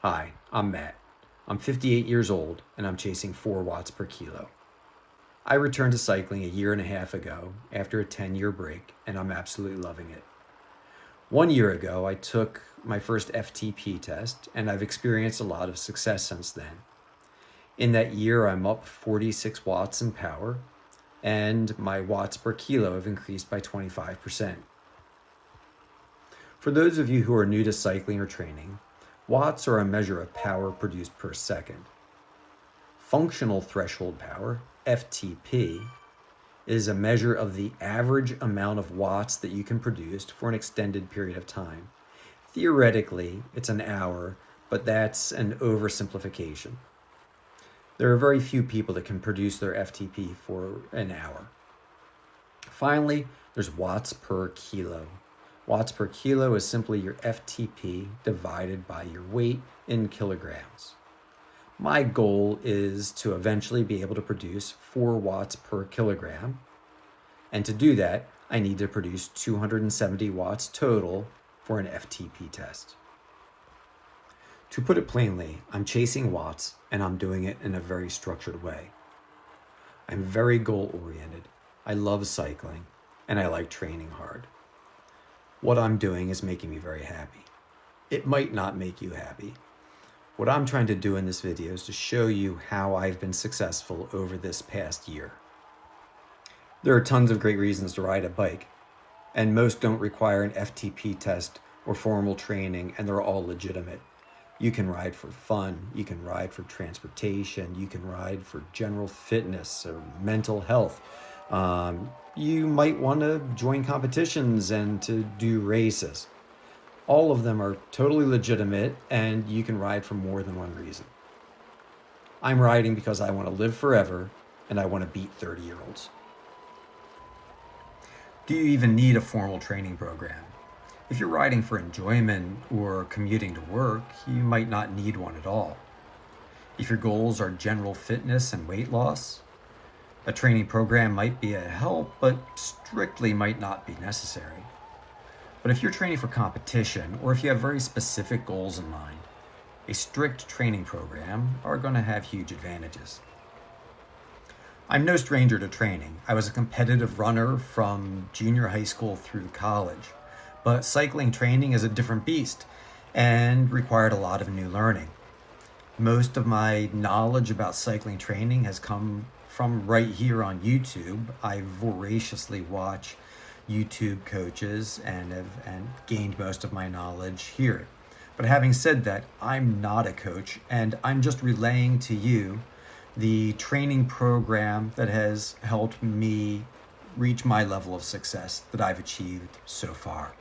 Hi, I'm Matt. I'm 58 years old and I'm chasing 4 watts per kilo. I returned to cycling a year and a half ago after a 10-year break and I'm absolutely loving it. 1 year ago, I took my first FTP test and I've experienced a lot of success since then. In that year, I'm up 46 watts in power and my watts per kilo have increased by 25%. For those of you who are new to cycling or training, watts are a measure of power produced per second. Functional threshold power, FTP, is a measure of the average amount of watts that you can produce for an extended period of time. Theoretically, it's an hour, but that's an oversimplification. There are very few people that can produce their FTP for an hour. Finally, there's watts per kilo. Watts per kilo is simply your FTP divided by your weight in kilograms. My goal is to eventually be able to produce 4 watts per kilogram. And to do that, I need to produce 270 watts total for an FTP test. To put it plainly, I'm chasing watts and I'm doing it in a very structured way. I'm very goal-oriented. I love cycling and I like training hard. What I'm doing is making me very happy. It might not make you happy. What I'm trying to do in this video is to show you how I've been successful over this past year. There are tons of great reasons to ride a bike, and most don't require an FTP test or formal training, and they're all legitimate. You can ride for fun, you can ride for transportation, you can ride for general fitness or mental health. You might want to join competitions and to do races. All of them are totally legitimate and you can ride for more than one reason. I'm riding because I want to live forever and I want to beat 30-year-olds. Do you even need a formal training program? If you're riding for enjoyment or commuting to work, you might not need one at all. If your goals are general fitness and weight loss, a training program might be a help, but strictly might not be necessary. But if you're training for competition, or if you have very specific goals in mind, a strict training program are going to have huge advantages. I'm no stranger to training. I was a competitive runner from junior high school through college, but cycling training is a different beast and required a lot of new learning. Most of my knowledge about cycling training has come from right here on YouTube. I voraciously watch YouTube coaches and have gained most of my knowledge here. But having said that, I'm not a coach and I'm just relaying to you the training program that has helped me reach my level of success that I've achieved so far.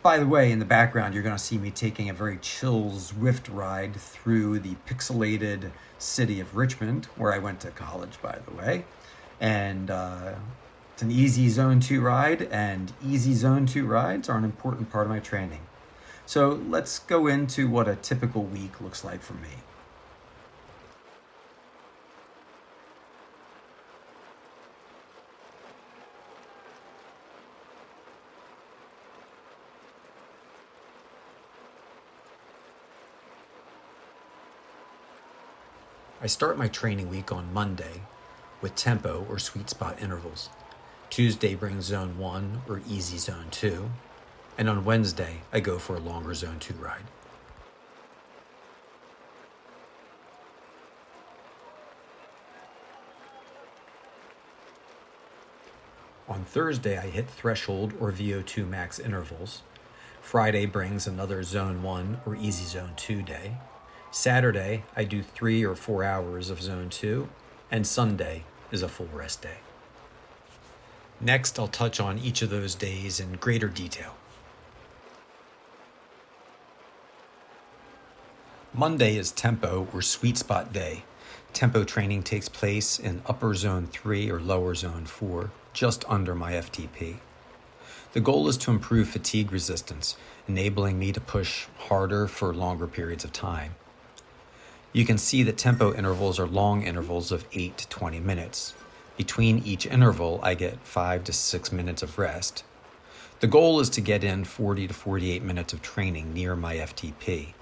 By the way, in the background, you're going to see me taking a very chill Zwift ride through the pixelated city of Richmond, where I went to college, by the way. And it's an easy Zone 2 ride, and easy Zone 2 rides are an important part of my training. So let's go into what a typical week looks like for me. I start my training week on Monday with tempo or sweet spot intervals. Tuesday brings Zone 1 or easy Zone 2. And on Wednesday, I go for a longer Zone 2 ride. On Thursday, I hit threshold or VO2 max intervals. Friday brings another Zone 1 or easy Zone 2 day. Saturday, I do 3 or 4 hours of Zone 2, and Sunday is a full rest day. Next, I'll touch on each of those days in greater detail. Monday is tempo or sweet spot day. Tempo training takes place in upper Zone 3 or lower Zone 4, just under my FTP. The goal is to improve fatigue resistance, enabling me to push harder for longer periods of time. You can see that tempo intervals are long intervals of 8 to 20 minutes. Between each interval, I get 5 to 6 minutes of rest. The goal is to get in 40 to 48 minutes of training near my FTP.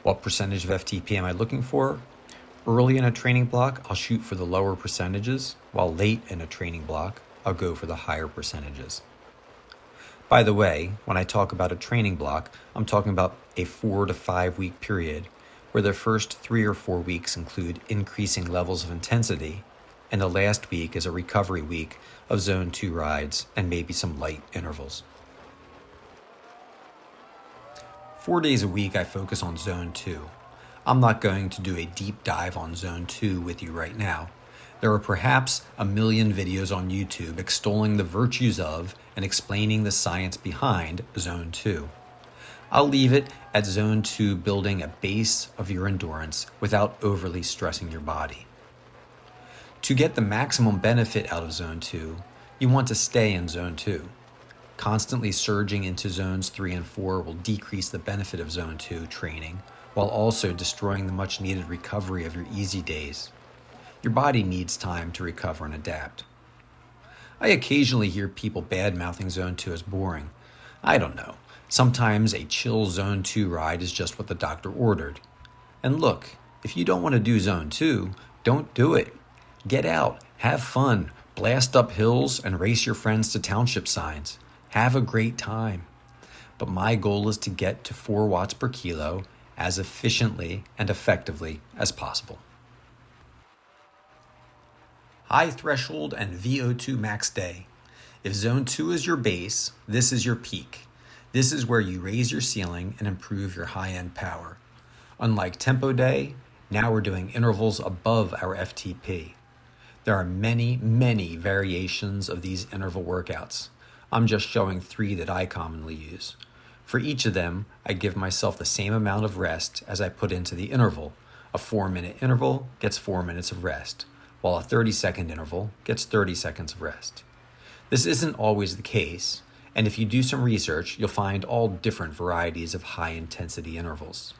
What percentage of FTP am I looking for? Early in a training block, I'll shoot for the lower percentages, while late in a training block, I'll go for the higher percentages. By the way, when I talk about a training block, I'm talking about a 4 to 5 week period where the first 3 or 4 weeks include increasing levels of intensity, and the last week is a recovery week of Zone 2 rides and maybe some light intervals. 4 days a week, I focus on Zone 2. I'm not going to do a deep dive on Zone 2 with you right now. There are perhaps a million videos on YouTube extolling the virtues of and explaining the science behind Zone 2. I'll leave it at Zone 2 building a base of your endurance without overly stressing your body. To get the maximum benefit out of Zone 2, you want to stay in Zone 2. Constantly surging into Zones 3 and 4 will decrease the benefit of Zone 2 training, while also destroying the much-needed recovery of your easy days. Your body needs time to recover and adapt. I occasionally hear people bad-mouthing Zone 2 as boring. I don't know. Sometimes a chill Zone 2 ride is just what the doctor ordered. And look, if you don't want to do Zone 2, don't do it. Get out, have fun, blast up hills, and race your friends to township signs. Have a great time. But my goal is to get to 4 watts per kilo as efficiently and effectively as possible. High threshold and VO2 max day. If Zone 2 is your base, this is your peak. This is where you raise your ceiling and improve your high-end power. Unlike tempo day, now we're doing intervals above our FTP. There are many, many variations of these interval workouts. I'm just showing 3 that I commonly use. For each of them, I give myself the same amount of rest as I put into the interval. A 4-minute interval gets 4 minutes of rest, while a 30-second interval gets 30 seconds of rest. This isn't always the case, and if you do some research, you'll find all different varieties of high-intensity intervals.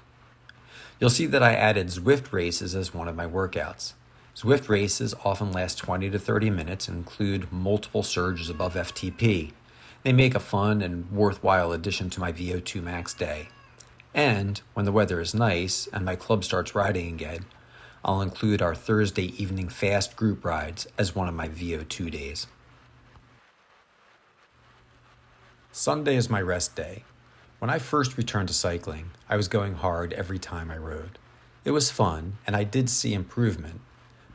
You'll see that I added Zwift races as one of my workouts. Zwift races often last 20 to 30 minutes and include multiple surges above FTP. They make a fun and worthwhile addition to my VO2 max day. And when the weather is nice and my club starts riding again, I'll include our Thursday evening fast group rides as one of my VO2 days. Sunday is my rest day. When I first returned to cycling, I was going hard every time I rode. It was fun, and I did see improvement.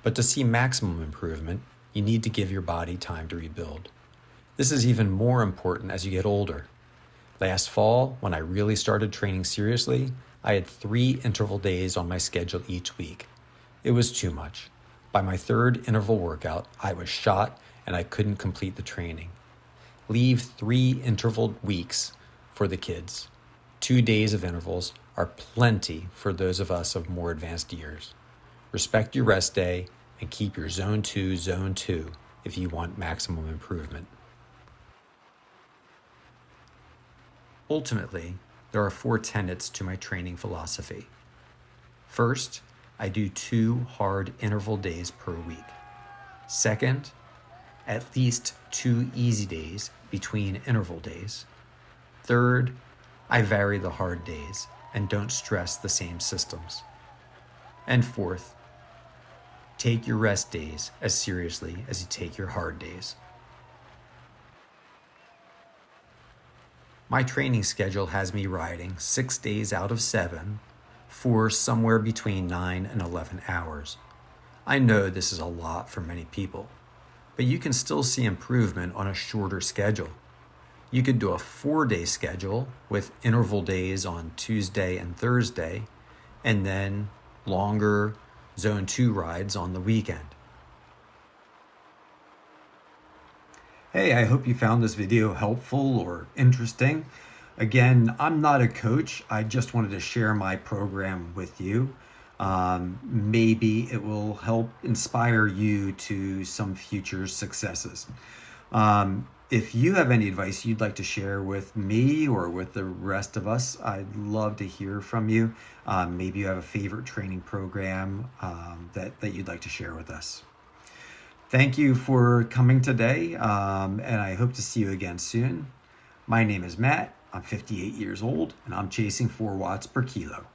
But to see maximum improvement, you need to give your body time to rebuild. This is even more important as you get older. Last fall, when I really started training seriously, I had 3 interval days on my schedule each week. It was too much. By my 3rd interval workout, I was shot and I couldn't complete the training. Leave 3 interval weeks for the kids. 2 days of intervals are plenty for those of us of more advanced years. Respect your rest day and keep your Zone 2 Zone 2 if you want maximum improvement. Ultimately, there are 4 tenets to my training philosophy. First, I do 2 hard interval days per week. Second, at least 2 easy days between interval days. Third, I vary the hard days and don't stress the same systems. And fourth, take your rest days as seriously as you take your hard days. My training schedule has me riding 6 days out of 7 for somewhere between 9 and 11 hours. I know this is a lot for many people, but you can still see improvement on a shorter schedule. You could do a 4-day schedule with interval days on Tuesday and Thursday, and then longer Zone 2 rides on the weekend. Hey, I hope you found this video helpful or interesting. Again, I'm not a coach. I just wanted to share my program with you. Maybe it will help inspire you to some future successes. If you have any advice you'd like to share with me or with the rest of us, I'd love to hear from you. Maybe you have a favorite training program that you'd like to share with us. Thank you for coming today, and I hope to see you again soon. My name is Matt. I'm 58 years old and I'm chasing 4 watts per kilo.